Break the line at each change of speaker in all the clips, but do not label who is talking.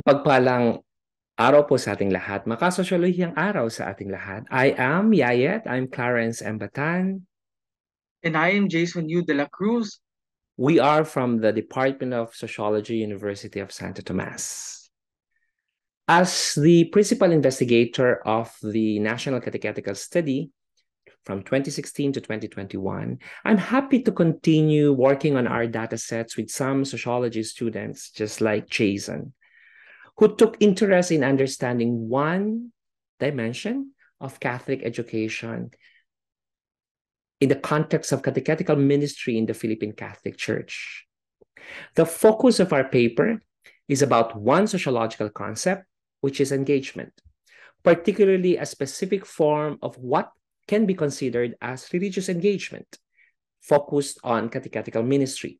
Mapagpalang araw po sa ating lahat. Makasosyolohiyang araw sa ating lahat. I am Yayet. I'm Clarence Embatan.
And I am Jason Yu de la Cruz.
We are from the Department of Sociology, University of Santo Tomas. As the principal investigator of the National Catechetical Study from 2016 to 2021, I'm happy to continue working on our data sets with some sociology students, just like Jason, who took interest in understanding one dimension of Catholic education in the context of catechetical ministry in the Philippine Catholic Church. The focus of our paper is about one sociological concept, which is engagement, particularly a specific form of what can be considered as religious engagement, focused on catechetical ministry.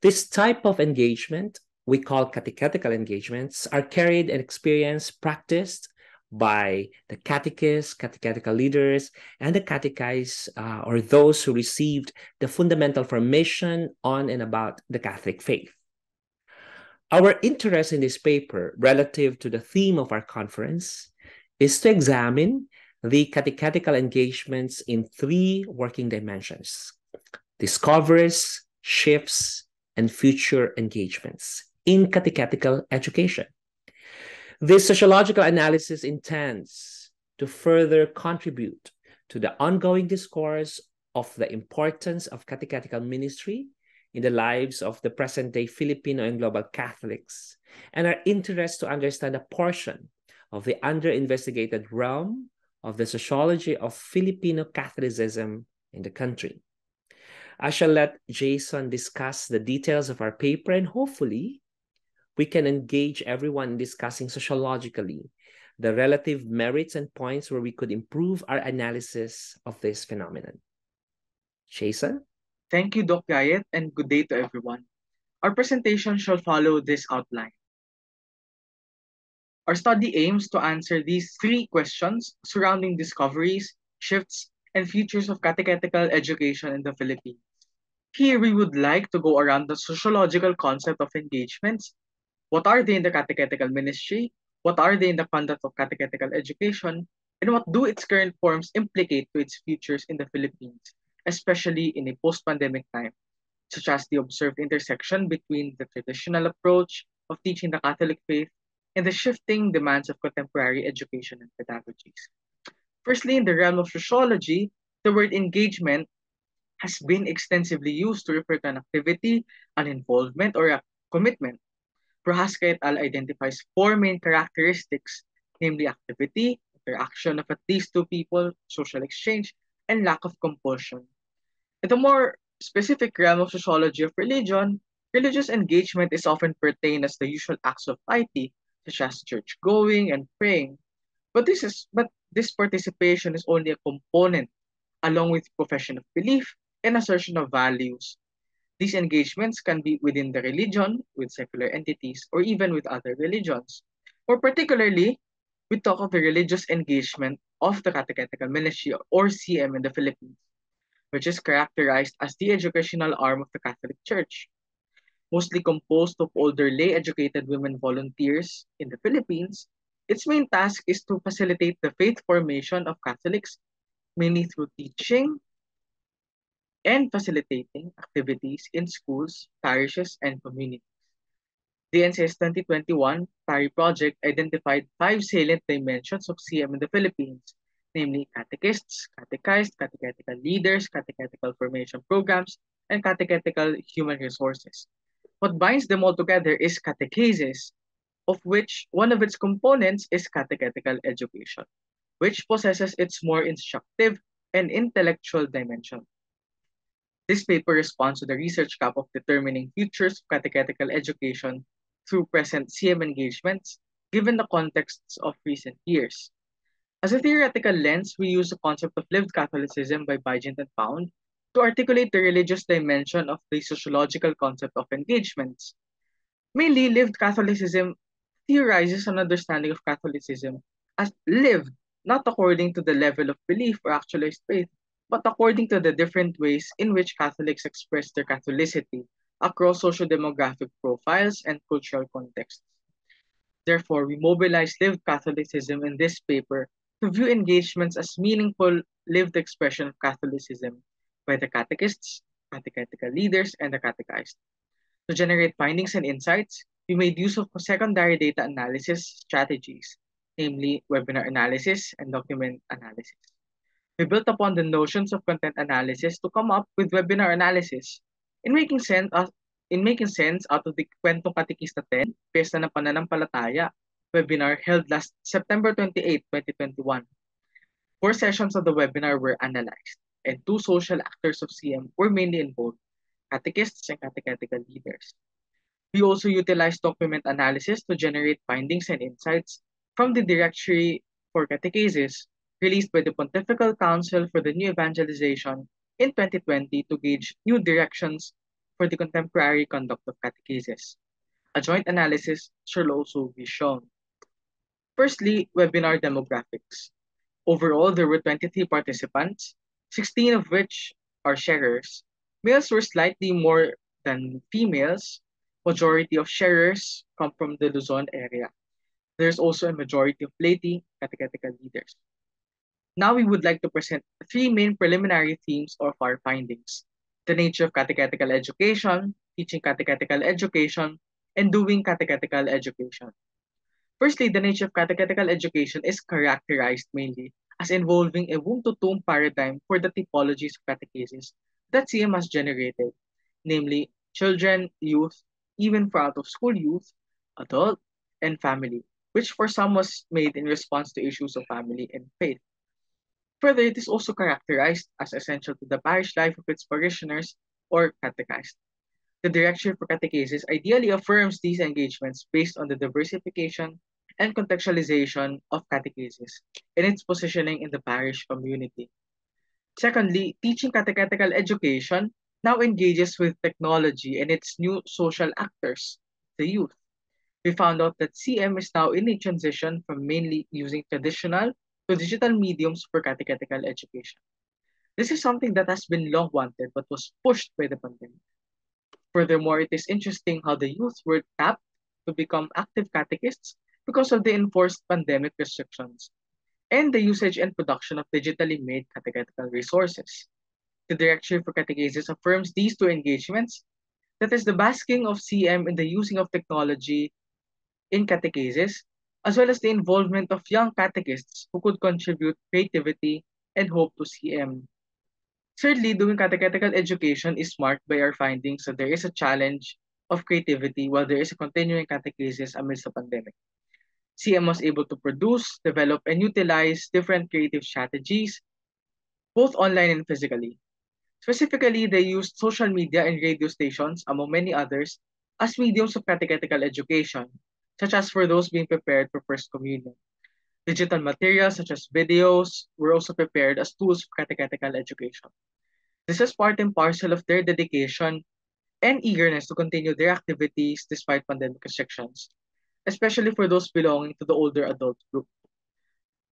This type of engagement we call catechetical engagements are carried and experienced, practiced by the catechists, catechetical leaders, and the catechists, or those who received the fundamental formation on and about the Catholic faith. Our interest in this paper, relative to the theme of our conference, is to examine the catechetical engagements in three working dimensions: discoveries, shifts, and future engagements in catechetical education. This sociological analysis intends to further contribute to the ongoing discourse of the importance of catechetical ministry in the lives of the present-day Filipino and global Catholics, and our interest to understand a portion of the under-investigated realm of the sociology of Filipino Catholicism in the country. I shall let Jason discuss the details of our paper, and hopefully we can engage everyone in discussing sociologically the relative merits and points where we could improve our analysis of this phenomenon. Jason?
Thank you, Doc Yayet, and good day to everyone. Our presentation shall follow this outline. Our study aims to answer these three questions surrounding discoveries, shifts, and futures of catechetical education in the Philippines. Here, we would like to go around the sociological concept of engagements. What are they in the catechetical ministry? What are they in the conduct of catechetical education? And what do its current forms implicate to its futures in the Philippines, especially in a post-pandemic time, such as the observed intersection between the traditional approach of teaching the Catholic faith and the shifting demands of contemporary education and pedagogies. Firstly, in the realm of sociology, the word engagement has been extensively used to refer to an activity, an involvement, or a commitment. Prohaska et al. Identifies four main characteristics, namely activity, interaction of at least two people, social exchange, and lack of compulsion. In the more specific realm of sociology of religion, religious engagement is often pertained as the usual acts of piety, such as church going and praying. But this participation is only a component, along with profession of belief and assertion of values. These engagements can be within the religion, with secular entities, or even with other religions. More particularly, we talk of the religious engagement of the Catechetical Ministry or CM in the Philippines, which is characterized as the educational arm of the Catholic Church. Mostly composed of older lay educated women volunteers in the Philippines, its main task is to facilitate the faith formation of Catholics, mainly through teaching and facilitating activities in schools, parishes, and communities. The NCS 2021 PARI project identified five salient dimensions of CM in the Philippines, namely catechists, catechists, catechetical leaders, catechetical formation programs, and catechetical human resources. What binds them all together is catechesis, of which one of its components is catechetical education, which possesses its more instructive and intellectual dimension. This paper responds to the research gap of determining futures of catechetical education through present CM engagements, given the contexts of recent years. As a theoretical lens, we use the concept of lived Catholicism by Bygent and Pound to articulate the religious dimension of the sociological concept of engagements. Mainly, lived Catholicism theorizes an understanding of Catholicism as lived, not according to the level of belief or actualized faith, but according to the different ways in which Catholics express their Catholicity across socio-demographic profiles and cultural contexts. Therefore, we mobilize lived Catholicism in this paper to view engagements as meaningful lived expression of Catholicism by the catechists, catechetical leaders, and the catechized. To generate findings and insights, we made use of secondary data analysis strategies, namely webinar analysis and document analysis. We built upon the notions of content analysis to come up with webinar analysis in making sense out of the Kwentong Katekista 10, Piyesta ng Pananampalataya webinar held last September 28, 2021. 4 sessions of the webinar were analyzed, and 2 social actors of CM were mainly involved, catechists and catechetical leaders. We also utilized document analysis to generate findings and insights from the Directory for Catechesis released by the Pontifical Council for the New Evangelization in 2020 to gauge new directions for the contemporary conduct of catechesis. A joint analysis shall also be shown. Firstly, webinar demographics. Overall, there were 23 participants, 16 of which are sharers. Males were slightly more than females. Majority of sharers come from the Luzon area. There's also a majority of laity catechetical leaders. Now we would like to present 3 main preliminary themes of our findings: the nature of catechetical education, teaching catechetical education, and doing catechetical education. Firstly, the nature of catechetical education is characterized mainly as involving a womb-to-tomb paradigm for the typologies of catechesis that CM has generated, namely children, youth, even for out-of-school youth, adult, and family, which for some was made in response to issues of family and faith. Further, it is also characterized as essential to the parish life of its parishioners or catechized. The Directory for Catechesis ideally affirms these engagements based on the diversification and contextualization of catechesis and its positioning in the parish community. Secondly, teaching catechetical education now engages with technology and its new social actors, the youth. We found out that CM is now in a transition from mainly using traditional to digital mediums for catechetical education. This is something that has been long wanted but was pushed by the pandemic. Furthermore, it is interesting how the youth were tapped to become active catechists because of the enforced pandemic restrictions and the usage and production of digitally made catechetical resources. The Directory for Catechesis affirms these 2 engagements, that is the basking of CM in the using of technology in catechesis, as well as the involvement of young catechists who could contribute creativity and hope to CM. Thirdly, doing catechetical education is marked by our findings that there is a challenge of creativity while there is a continuing catechesis amidst the pandemic. CM was able to produce, develop, and utilize different creative strategies, both online and physically. Specifically, they used social media and radio stations, among many others, as mediums of catechetical education, such as for those being prepared for First Communion. Digital materials such as videos were also prepared as tools for catechetical education. This is part and parcel of their dedication and eagerness to continue their activities despite pandemic restrictions, especially for those belonging to the older adult group.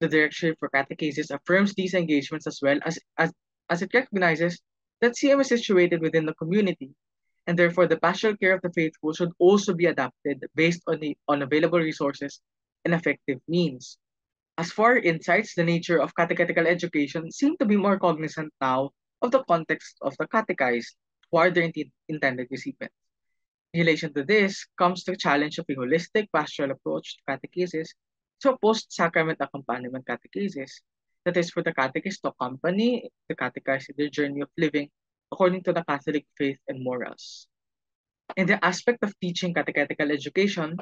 The Directory for Catechesis affirms these engagements as well as it recognizes that CM is situated within the community, and therefore the pastoral care of the faithful should also be adapted based on available resources and effective means. As for our insights, the nature of catechetical education seem to be more cognizant now of the context of the catechized, who are their intended recipients. In relation to this comes the challenge of a holistic pastoral approach to catechesis, so post-sacrament accompaniment catechesis, that is for the catechist to accompany the catechized in their journey of living according to the Catholic faith and morals. In the aspect of teaching catechetical education,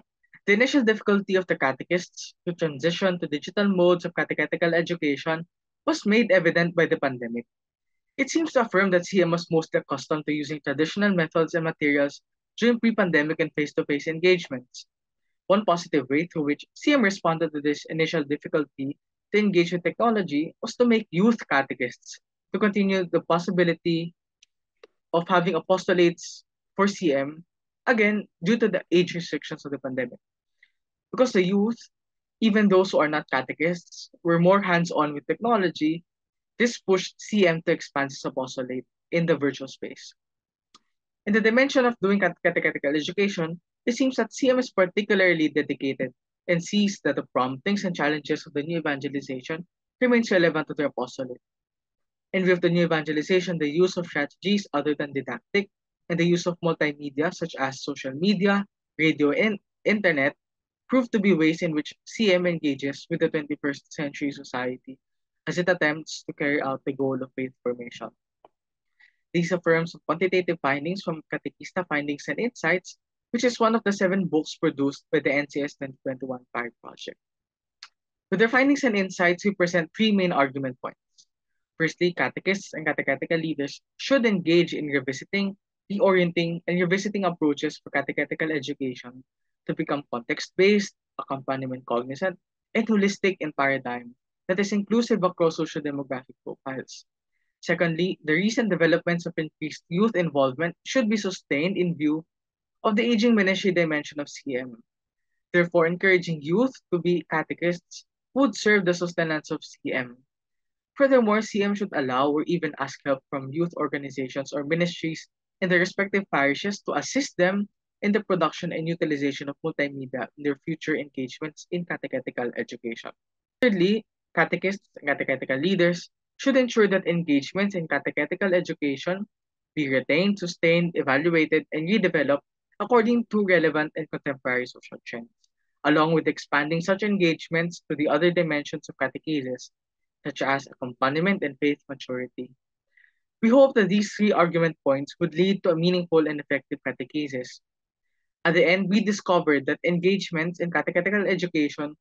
the initial difficulty of the catechists to transition to digital modes of catechetical education was made evident by the pandemic. It seems to affirm that CM was mostly accustomed to using traditional methods and materials during pre-pandemic and face-to-face engagements. One positive way through which CM responded to this initial difficulty to engage with technology was to make youth catechists to continue the possibility of having apostolates for CM, again, due to the age restrictions of the pandemic. Because the youth, even those who are not catechists, were more hands-on with technology, this pushed CM to expand its apostolate in the virtual space. In the dimension of doing catechetical education, it seems that CM is particularly dedicated and sees that the promptings and challenges of the new evangelization remains relevant to their apostolate. In view of the new evangelization, the use of strategies other than didactic and the use of multimedia such as social media, radio, and internet prove to be ways in which CM engages with the 21st century society as it attempts to carry out the goal of faith formation. These affirms quantitative findings from Catechista Findings and Insights, which is one of the 7 books produced by the NCS 2021 FIRE project. With their findings and insights, we present 3 main argument points. Firstly, catechists and catechetical leaders should engage in revisiting, reorienting, and revisiting approaches for catechetical education to become context-based, accompaniment cognizant, and holistic in paradigm that is inclusive across socio-demographic profiles. Secondly, the recent developments of increased youth involvement should be sustained in view of the aging ministry dimension of CM. Therefore, encouraging youth to be catechists would serve the sustenance of CM. Furthermore, CM should allow or even ask help from youth organizations or ministries in their respective parishes to assist them in the production and utilization of multimedia in their future engagements in catechetical education. Thirdly, catechists and catechetical leaders should ensure that engagements in catechetical education be retained, sustained, evaluated, and redeveloped according to relevant and contemporary social trends, along with expanding such engagements to the other dimensions of catechesis, such as accompaniment and faith maturity. We hope that these 3 argument points would lead to a meaningful and effective catechesis. At the end, we discovered that engagements in catechetical education,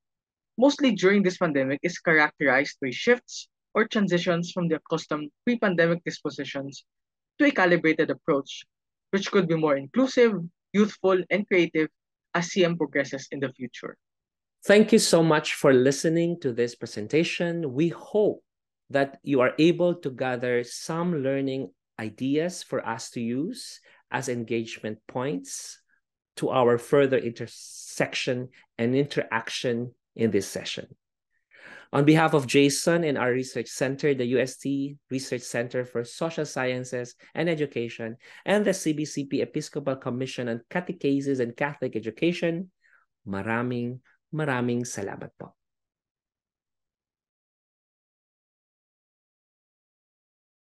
mostly during this pandemic, is characterized by shifts or transitions from the accustomed pre-pandemic dispositions to a calibrated approach, which could be more inclusive, youthful, and creative as CM progresses in the future.
Thank you so much for listening to this presentation. We hope that you are able to gather some learning ideas for us to use as engagement points to our further intersection and interaction in this session. On behalf of Jason and our research center, the UST Research Center for Social Sciences and Education, and the CBCP Episcopal Commission on Catechesis and Catholic Education, maraming salamat po.